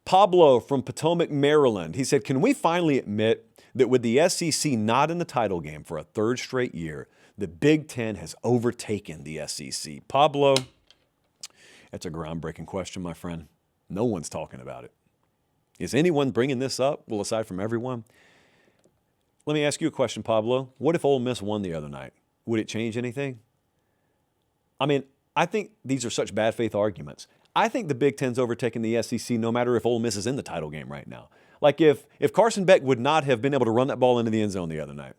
Pablo from Potomac, Maryland. He said, can we finally admit that with the SEC not in the title game for a third straight year, the Big Ten has overtaken the SEC? Pablo, that's a groundbreaking question, my friend. No one's talking about it. Is anyone bringing this up? Well, aside from everyone. Let me ask you a question, Pablo. What if Ole Miss won the other night? Would it change anything? I mean, I think these are such bad faith arguments. I think the Big Ten's overtaken the SEC no matter if Ole Miss is in the title game right now. Like if Carson Beck would not have been able to run that ball into the end zone the other night,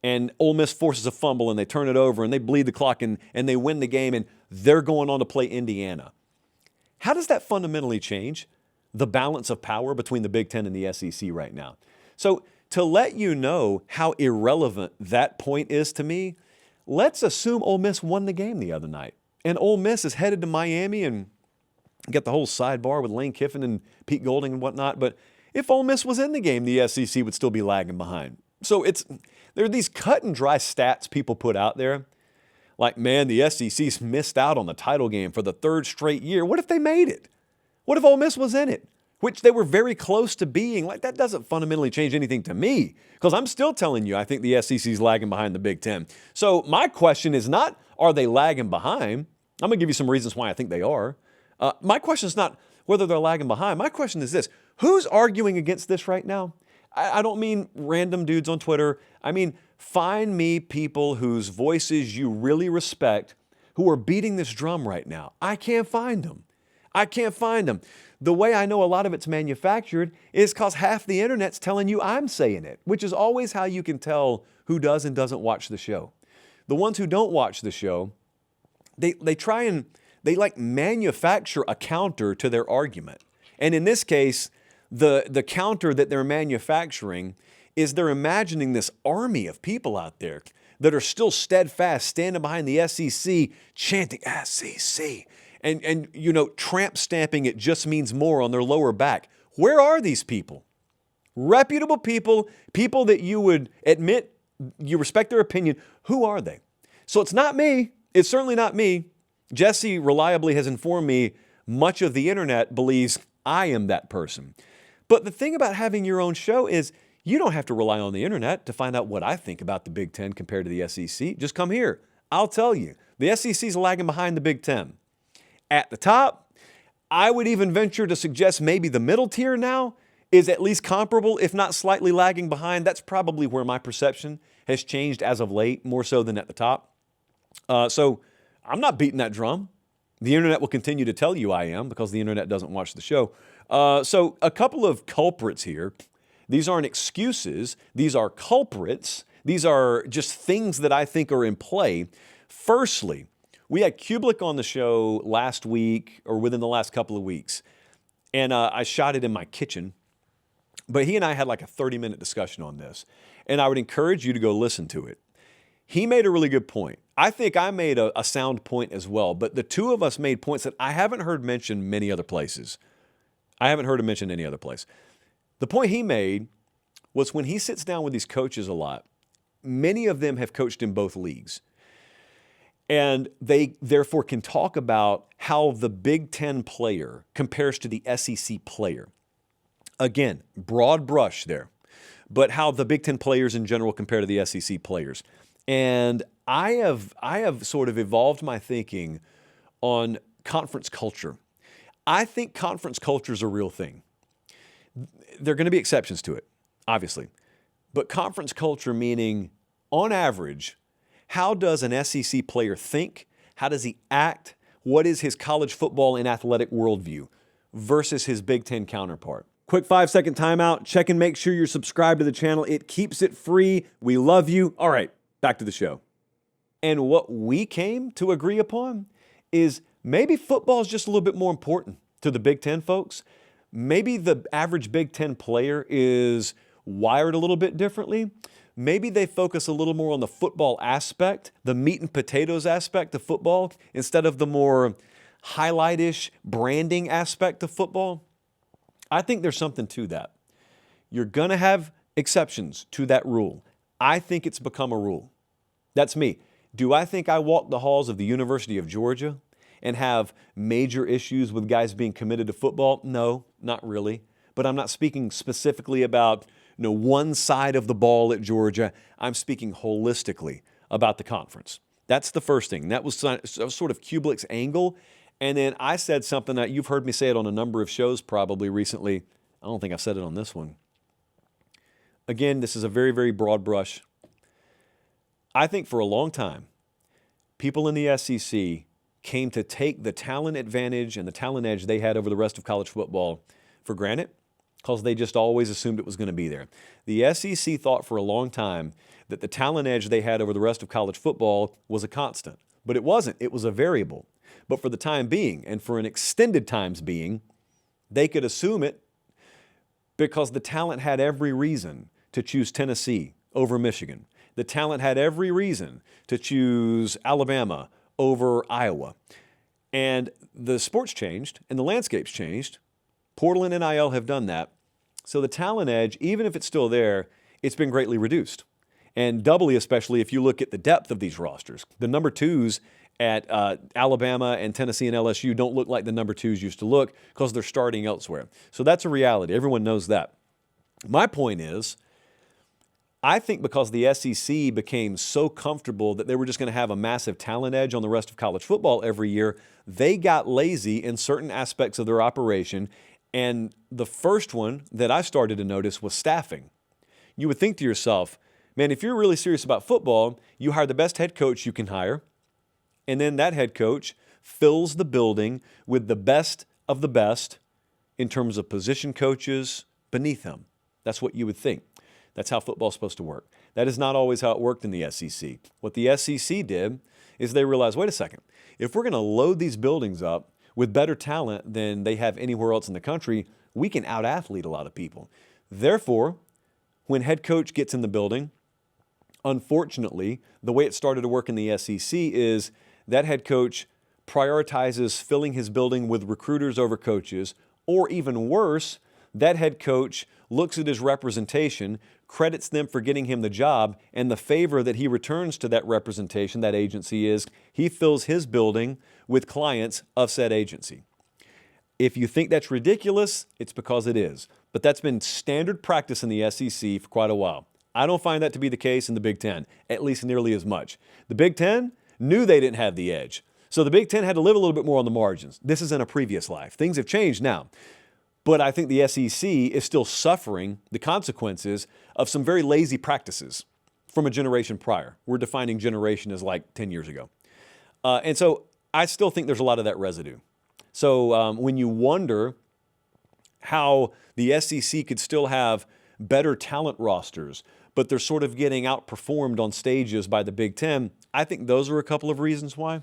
and Ole Miss forces a fumble and they turn it over and they bleed the clock and they win the game and they're going on to play Indiana. How does that fundamentally change the balance of power between the Big Ten and the SEC right now? So to let you know how irrelevant that point is to me, let's assume Ole Miss won the game the other night. And Ole Miss is headed to Miami and get the whole sidebar with Lane Kiffin and Pete Golding and whatnot. But if Ole Miss was in the game, the SEC would still be lagging behind. So there are these cut and dry stats people put out there. Like, man, the SEC's missed out on the title game for the third straight year. What if they made it? What if Ole Miss was in it? Which they were very close to being. Like, that doesn't fundamentally change anything to me, because I'm still telling you I think the SEC's lagging behind the Big Ten. So my question is not, are they lagging behind? I'm going to give you some reasons why I think they are. My question is not whether they're lagging behind. My question is this: who's arguing against this right now? I don't mean random dudes on Twitter. I mean, find me people whose voices you really respect who are beating this drum right now. I can't find them. I can't find them. The way I know a lot of it's manufactured is because half the internet's telling you I'm saying it, which is always how you can tell who does and doesn't watch the show. The ones who don't watch the show, they try and they like manufacture a counter to their argument. And in this case, the counter that they're manufacturing is they're imagining this army of people out there that are still steadfast, standing behind the SEC, chanting SEC. And you know, tramp stamping it just means more on their lower back. Where are these people? Reputable people, people that you would admit you respect their opinion. Who are they? So it's not me. It's certainly not me. Jesse reliably has informed me much of the internet believes I am that person. But the thing about having your own show is you don't have to rely on the internet to find out what I think about the Big Ten compared to the SEC. Just come here. I'll tell you. The SEC's lagging behind the Big Ten. At the top, I would even venture to suggest maybe the middle tier now is at least comparable, if not slightly lagging behind. That's probably where my perception has changed as of late, more so than at the top. So I'm not beating that drum. The internet will continue to tell you I am because the internet doesn't watch the show. So a couple of culprits here. These aren't excuses. These are culprits. These are just things that I think are in play. Firstly, we had Kublik on the show last week or within the last couple of weeks, and I shot it in my kitchen. But he and I had like a 30-minute discussion on this, and I would encourage you to go listen to it. He made a really good point. I think I made a sound point as well, but the two of us made points that I haven't heard mentioned many other places. I haven't heard him mention any other place. The point he made was when he sits down with these coaches a lot, many of them have coached in both leagues. And they therefore can talk about how the Big Ten player compares to the SEC player. Again, broad brush there, but how the Big Ten players in general compare to the SEC players. And I have sort of evolved my thinking on conference culture. I think conference culture is a real thing. There are going to be exceptions to it, obviously. But conference culture meaning, on average, how does an SEC player think? How does he act? What is his college football and athletic worldview versus his Big Ten counterpart? Quick 5-second timeout. Check and make sure you're subscribed to the channel. It keeps it free. We love you. All right, back to the show. And what we came to agree upon is maybe football is just a little bit more important to the Big Ten folks. Maybe the average Big Ten player is wired a little bit differently. Maybe they focus a little more on the football aspect, the meat and potatoes aspect of football, instead of the more highlight-ish branding aspect of football. I think there's something to that. You're going to have exceptions to that rule. I think it's become a rule. That's me. Do I think I walked the halls of the University of Georgia and have major issues with guys being committed to football? No, not really. But I'm not speaking specifically about one side of the ball at Georgia. I'm speaking holistically about the conference. That's the first thing. That was sort of Kubelik's angle. And then I said something that you've heard me say it on a number of shows probably recently. I don't think I've said it on this one. Again, this is a very, very broad brush. I think for a long time, people in the SEC came to take the talent advantage and the talent edge they had over the rest of college football for granted because they just always assumed it was going to be there. The SEC thought for a long time that the talent edge they had over the rest of college football was a constant, but it wasn't. It was a variable. But for the time being, and for an extended times being, they could assume it because the talent had every reason to choose Tennessee over Michigan. The talent had every reason to choose Alabama over Iowa. And the sports changed and the landscape's changed. Portal and NIL have done that. So the talent edge, even if it's still there, it's been greatly reduced. And doubly, especially if you look at the depth of these rosters. The number twos at Alabama and Tennessee and LSU don't look like the number twos used to look because they're starting elsewhere. So that's a reality. Everyone knows that. My point is, I think because the SEC became so comfortable that they were just going to have a massive talent edge on the rest of college football every year, they got lazy in certain aspects of their operation. And the first one that I started to notice was staffing. You would think to yourself, man, if you're really serious about football, you hire the best head coach you can hire, and then that head coach fills the building with the best of the best in terms of position coaches beneath him. That's what you would think. That's how football's supposed to work. That is not always how it worked in the SEC. What the SEC did is they realized, wait a second, if we're going to load these buildings up with better talent than they have anywhere else in the country, we can out-athlete a lot of people. Therefore, when head coach gets in the building, unfortunately, the way it started to work in the SEC is that head coach prioritizes filling his building with recruiters over coaches, or even worse, that head coach looks at his representation, credits them for getting him the job, and the favor that he returns to that representation, that agency, is he fills his building with clients of said agency. If you think that's ridiculous, it's because it is. But that's been standard practice in the SEC for quite a while. I don't find that to be the case in the Big Ten, at least nearly as much. The Big Ten knew they didn't have the edge. So the Big Ten had to live a little bit more on the margins. This is in a previous life. Things have changed now. But I think the SEC is still suffering the consequences of some very lazy practices from a generation prior. We're defining generation as like 10 years ago. And so I still think there's a lot of that residue. So when you wonder how the SEC could still have better talent rosters, but they're sort of getting outperformed on stages by the Big Ten, I think those are a couple of reasons why.